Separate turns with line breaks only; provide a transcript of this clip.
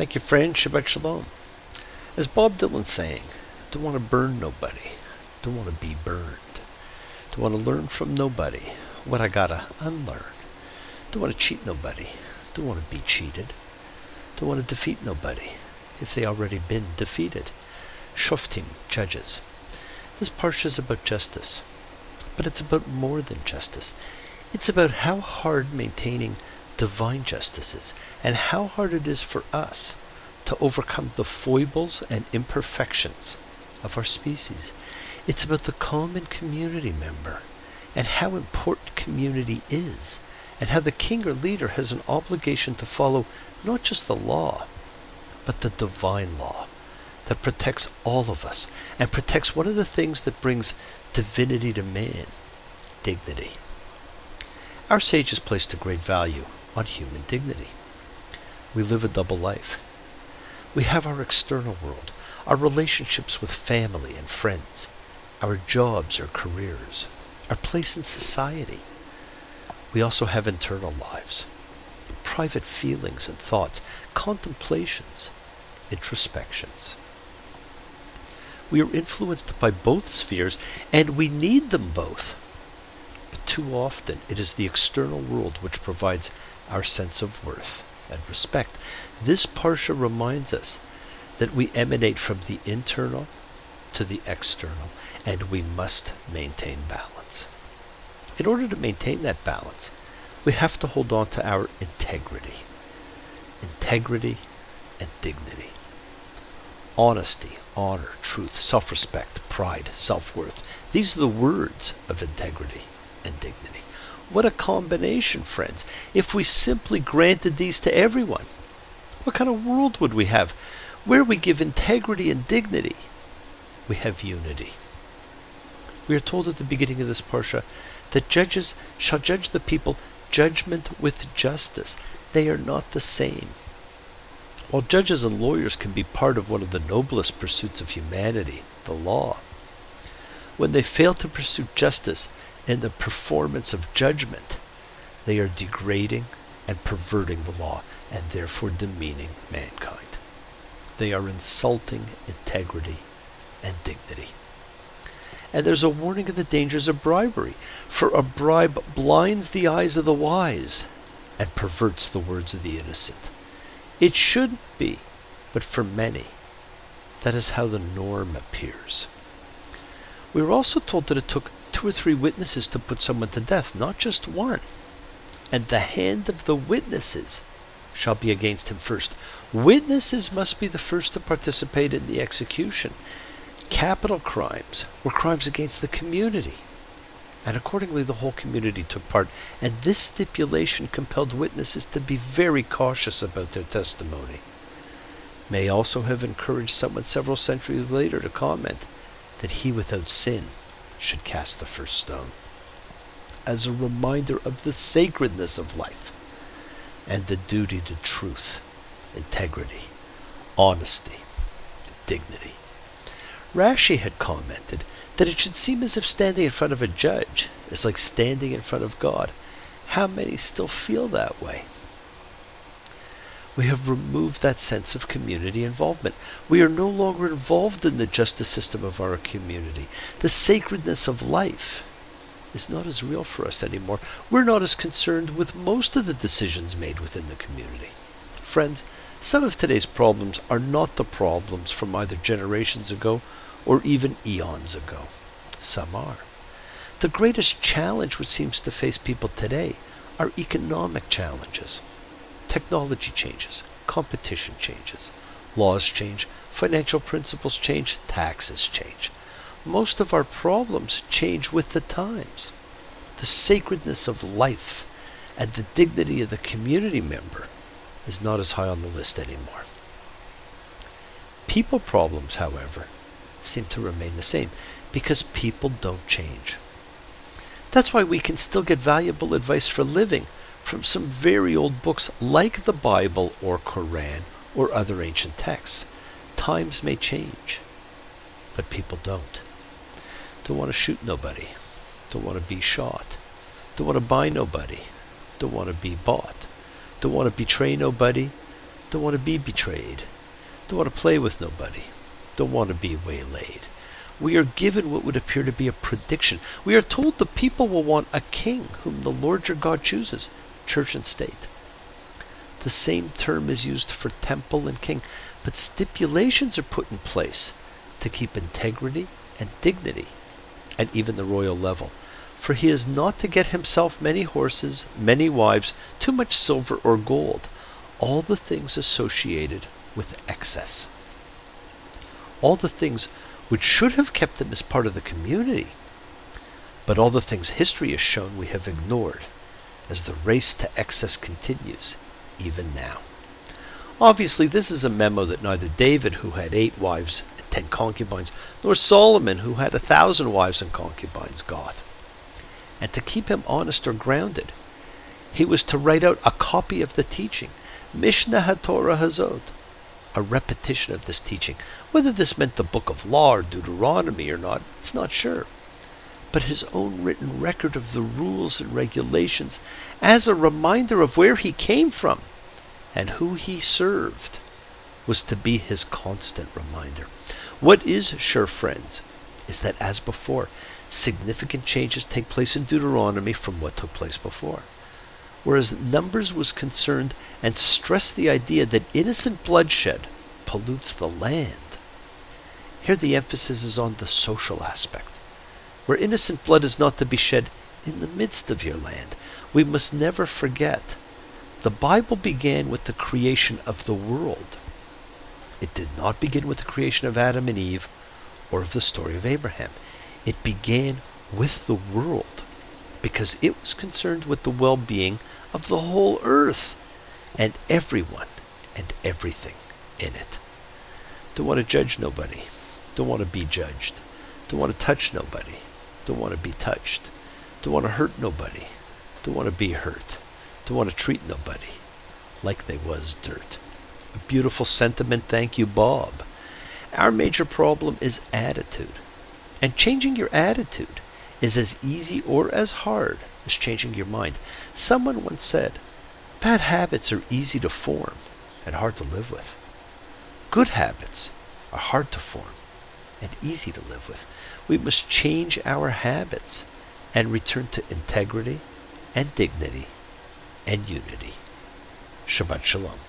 Thank you, friend. Shabbat Shalom. As Bob Dylan sang, don't want to burn nobody. Don't want to be burned. Don't want to learn from nobody what I gotta unlearn. Don't want to cheat nobody. Don't want to be cheated. Don't want to defeat nobody if they already been defeated. Shoftim, judges. This parsha is about justice, but it's about more than justice. It's about how hard maintaining divine justice is, and how hard it is for us to overcome the foibles and imperfections of our species. It's about the common community member, and how important community is, and how the king or leader has an obligation to follow not just the law, but the divine law that protects all of us, and protects one of the things that brings divinity to man, dignity. Our sages placed a great value on human dignity. We live a double life. We have our external world, our relationships with family and friends, our jobs or careers, our place in society. We also have internal lives, private feelings and thoughts, contemplations, introspections. We are influenced by both spheres, and we need them both. But too often it is the external world which provides our sense of worth and respect. This parsha reminds us that we emanate from the internal to the external, and we must maintain balance. In order to maintain that balance, we have to hold on to our integrity. Integrity and dignity. Honesty, honor, truth, self-respect, pride, self-worth. These are the words of integrity and dignity. What a combination, friends. If we simply granted these to everyone, what kind of world would we have? Where we give integrity and dignity, we have unity. We are told at the beginning of this parsha that judges shall judge the people judgment with justice. They are not the same. While judges and lawyers can be part of one of the noblest pursuits of humanity, the law, when they fail to pursue justice in the performance of judgment, they are degrading and perverting the law, and therefore demeaning mankind. They are insulting integrity and dignity. And there's a warning of the dangers of bribery, for a bribe blinds the eyes of the wise and perverts the words of the innocent. It shouldn't be, but for many, that is how the norm appears. We were also told that it took 2 or 3 witnesses to put someone to death, not just one. And the hand of the witnesses shall be against him first. Witnesses must be the first to participate in the execution. Capital crimes were crimes against the community, and accordingly the whole community took part, and this stipulation compelled witnesses to be very cautious about their testimony. May also have encouraged someone several centuries later to comment that he without sin should cast the first stone, as a reminder of the sacredness of life and the duty to truth, integrity, honesty, and dignity. Rashi had commented that it should seem as if standing in front of a judge is like standing in front of God. How many still feel that way? We have removed that sense of community involvement. We are no longer involved in the justice system of our community. The sacredness of life is not as real for us anymore. We're not as concerned with most of the decisions made within the community. Friends, some of today's problems are not the problems from either generations ago or even eons ago. Some are. The greatest challenge which seems to face people today are economic challenges. Technology changes, competition changes, laws change, financial principles change, taxes change. Most of our problems change with the times. The sacredness of life and the dignity of the community member is not as high on the list anymore. People problems, however, seem to remain the same because people don't change. That's why we can still get valuable advice for living from some very old books like the Bible or Quran or other ancient texts. Times may change, but people don't. Don't want to shoot nobody. Don't want to be shot. Don't want to buy nobody. Don't want to be bought. Don't want to betray nobody. Don't want to be betrayed. Don't want to play with nobody. Don't want to be waylaid. We are given what would appear to be a prediction. We are told the people will want a king whom the Lord your God chooses, church and state. The same term is used for temple and king, but stipulations are put in place to keep integrity and dignity at even the royal level. For he is not to get himself many horses, many wives, too much silver or gold, all the things associated with excess. All the things which should have kept him as part of the community, but all the things history has shown we have ignored as the race to excess continues even now. Obviously, this is a memo that neither David, who had 8 wives and 10 concubines, nor Solomon, who had 1,000 wives and concubines, got. And to keep him honest or grounded, he was to write out a copy of the teaching, Mishnah HaTorah Hazot, a repetition of this teaching. Whether this meant the book of law or Deuteronomy or not, it's not sure. But his own written record of the rules and regulations as a reminder of where he came from and who he served was to be his constant reminder. What is sure, friends, is that as before, significant changes take place in Deuteronomy from what took place before. Whereas Numbers was concerned and stressed the idea that innocent bloodshed pollutes the land, here the emphasis is on the social aspect. Where innocent blood is not to be shed in the midst of your land. We must never forget, the Bible began with the creation of the world. It did not begin with the creation of Adam and Eve or of the story of Abraham. It began with the world because it was concerned with the well-being of the whole earth and everyone and everything in it. Don't want to judge nobody. Don't want to be judged. Don't want to touch nobody. Don't want to be touched. Don't want to hurt nobody. Don't want to be hurt. Don't want to treat nobody like they was dirt. A beautiful sentiment. Thank you, Bob. Our major problem is attitude. And changing your attitude is as easy or as hard as changing your mind. Someone once said, bad habits are easy to form and hard to live with. Good habits are hard to form and easy to live with. We must change our habits and return to integrity and dignity and unity. Shabbat Shalom.